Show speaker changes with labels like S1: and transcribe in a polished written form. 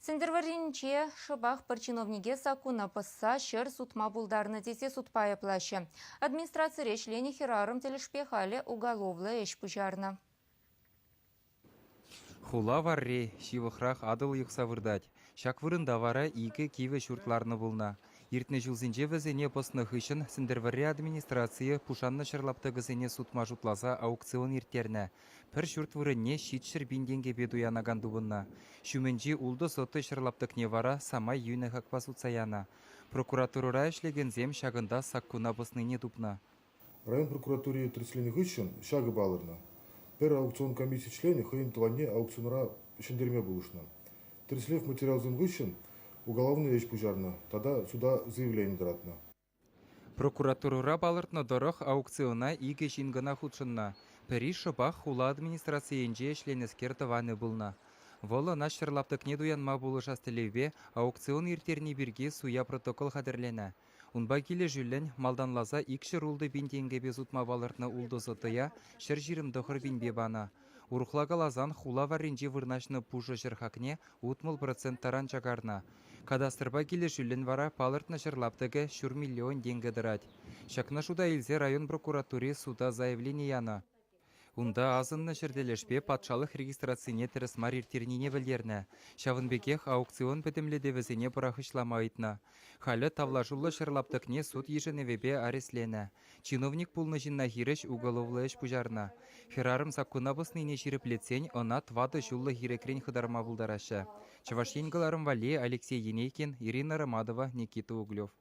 S1: Сендерваринче шыбах пір чиновниге сакуна пысса шыр сутма булдарны десе сутпая плаще. Администрация решлени херарым телешпехали уголовлы эш пужарна.
S2: Хула варре, шивыхрах адыл йықса вырдать. Шак вырында вара игі киве шуртларны булна. Иртне жылзинже візене посны хышын сендерварре администрация пушанны шырлапты гізене сутма жутласа аукцион иртерне. Пір шурт вырынне шитшір бинденге бедуянаган дубынна. Шуменжи улды соты шырлаптыкне вара самай юны хакпа сутсаяна. Прокуратура эшлеген зем шагында саккуна бысныне дупна.
S3: Район прокуратуре треслени хышын шагы балырна. Пер аукцион комиссии члени хыйын тыланне аукционера шендерме булышна. Треслев материал зынгышын уголовный эш пужарна, тогда сюда заявление дратна.
S2: Прокуратура балыртны дорох аукциона иге жингана худшынна. Пери шыбах хула администрациянже эшленескер тываны булна. Волы нашырлаптык недуянма булыша стелеве аукцион иртерни бирге суя протокол хадерлене. Унба келе жүлін малданлаза икші рулды бинтенге безутма балыртны улды зытыя шыр жирім дұхыр бинбе бана. Урухлагалазан хула варринжи вырнашны пужы жырхакне утмыл проценттаран чагарна. Кадастрба келе жүлін вара палыртны жырлаптыгы шүр миллион денге дырать. Шакна шуда илзе район прокуратуре суда заявление яна. Унда азынны шерделешпе патшалық регистрацияне терес мариртернине білдерні. Шавынбекех аукцион бітімлі девізіне бұрақышламайтына. Халі тавлажулы шырлаптықне суд еженевебе ареслені. Чиновник пулны жинна хиреш уголовлы эш пужарна. Херарым саккуна бысныне жиреплетсен, она твады жулы хирекрен хыдарма бұлдарашы. Чаваш енгіларым Вале, Алексей Енейкин, Ирина Ромадова, Никита Углев.